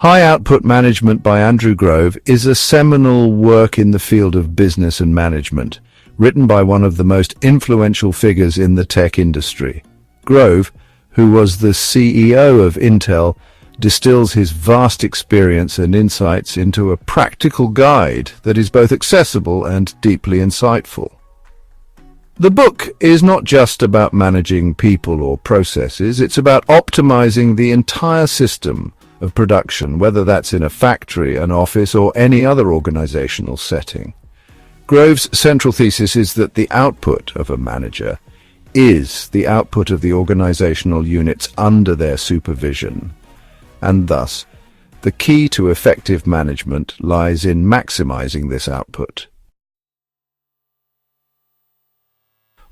High Output Management by Andrew Grove is a seminal work in the field of business and management, written by one of the most influential figures in the tech industry. Grove, who was the CEO of Intel, distills his vast experience and insights into a practical guide that is both accessible and deeply insightful. The book is not just about managing people or processes, it's about optimizing the entire system of production, whether that's in a factory, an office, or any other organizational setting. Grove's central thesis is that the output of a manager is the output of the organizational units under their supervision, and thus, the key to effective management lies in maximizing this output.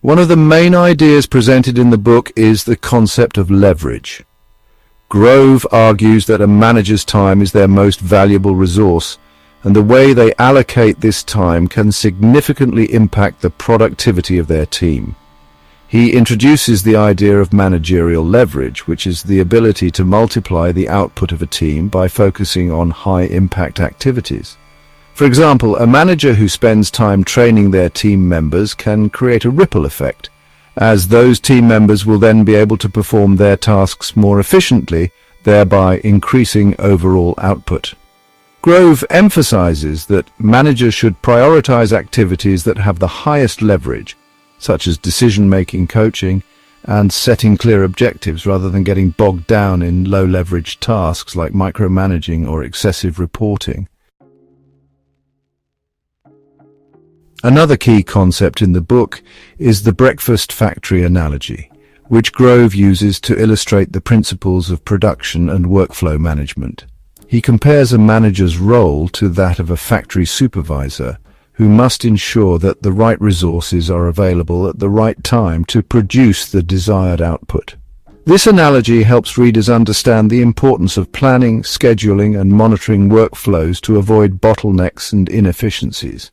One of the main ideas presented in the book is the concept of leverage. Grove argues that a manager's time is their most valuable resource, and the way they allocate this time can significantly impact the productivity of their team. He introduces the idea of managerial leverage, which is the ability to multiply the output of a team by focusing on high-impact activities. For example, a manager who spends time training their team members can create a ripple effect, as those team members will then be able to perform their tasks more efficiently, thereby increasing overall output. Grove emphasizes that managers should prioritize activities that have the highest leverage, such as decision-making, coaching, and setting clear objectives rather than getting bogged down in low-leverage tasks like micromanaging or excessive reporting. Another key concept in the book is the breakfast factory analogy, which Grove uses to illustrate the principles of production and workflow management. He compares a manager's role to that of a factory supervisor, who must ensure that the right resources are available at the right time to produce the desired output. This analogy helps readers understand the importance of planning, scheduling, and monitoring workflows to avoid bottlenecks and inefficiencies.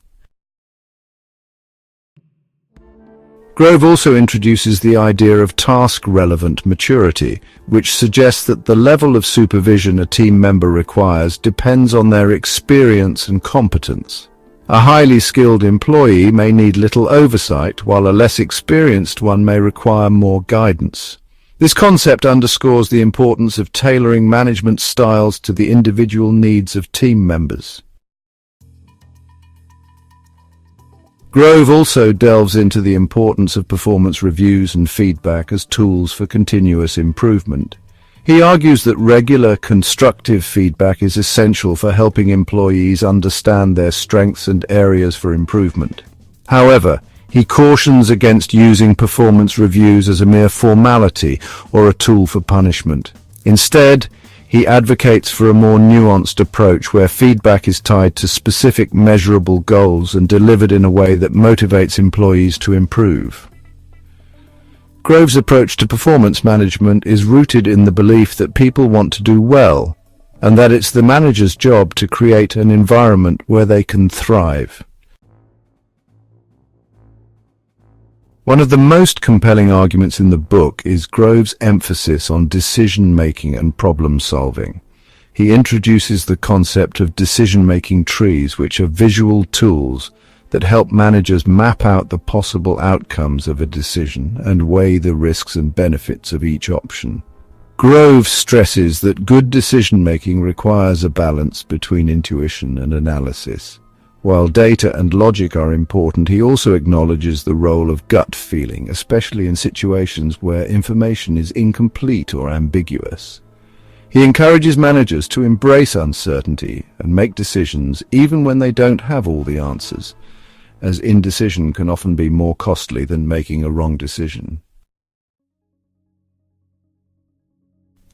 Grove also introduces the idea of task-relevant maturity, which suggests that the level of supervision a team member requires depends on their experience and competence. A highly skilled employee may need little oversight, while a less experienced one may require more guidance. This concept underscores the importance of tailoring management styles to the individual needs of team members. Grove also delves into the importance of performance reviews and feedback as tools for continuous improvement. He argues that regular, constructive feedback is essential for helping employees understand their strengths and areas for improvement. However, he cautions against using performance reviews as a mere formality or a tool for punishment. Instead, he advocates for a more nuanced approach where feedback is tied to specific measurable goals and delivered in a way that motivates employees to improve. Grove's approach to performance management is rooted in the belief that people want to do well, and that it's the manager's job to create an environment where they can thrive. One of the most compelling arguments in the book is Grove's emphasis on decision-making and problem-solving. He introduces the concept of decision-making trees, which are visual tools that help managers map out the possible outcomes of a decision and weigh the risks and benefits of each option. Grove stresses that good decision-making requires a balance between intuition and analysis. While data and logic are important, he also acknowledges the role of gut feeling, especially in situations where information is incomplete or ambiguous. He encourages managers to embrace uncertainty and make decisions even when they don't have all the answers, as indecision can often be more costly than making a wrong decision.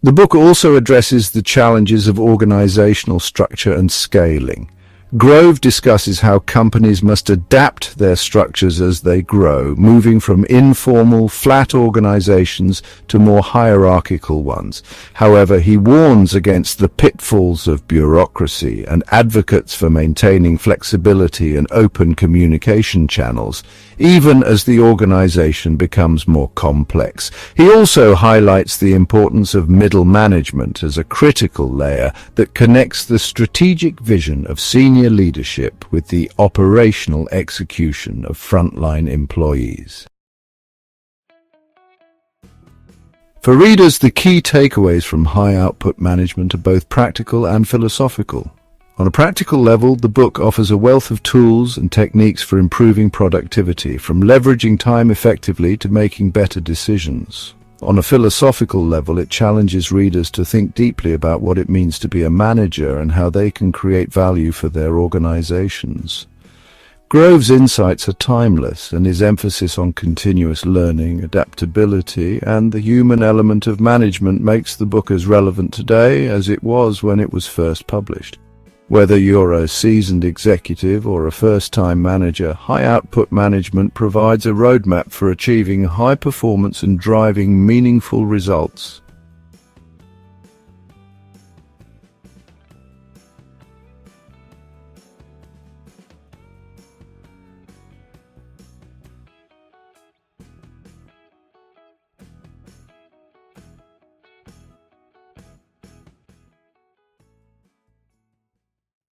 The book also addresses the challenges of organizational structure and scaling. Grove discusses how companies must adapt their structures as they grow, moving from informal, flat organizations to more hierarchical ones. However, he warns against the pitfalls of bureaucracy and advocates for maintaining flexibility and open communication channels, even as the organization becomes more complex. He also highlights the importance of middle management as a critical layer that connects the strategic vision of senior leadership with the operational execution of frontline employees. For readers, the key takeaways from High Output Management are both practical and philosophical. On a practical level, the book offers a wealth of tools and techniques for improving productivity, from leveraging time effectively to making better decisions. On a philosophical level, it challenges readers to think deeply about what it means to be a manager and how they can create value for their organizations. Grove's insights are timeless, and his emphasis on continuous learning, adaptability, and the human element of management makes the book as relevant today as it was when it was first published. Whether you're a seasoned executive or a first-time manager, High Output Management provides a roadmap for achieving high performance and driving meaningful results.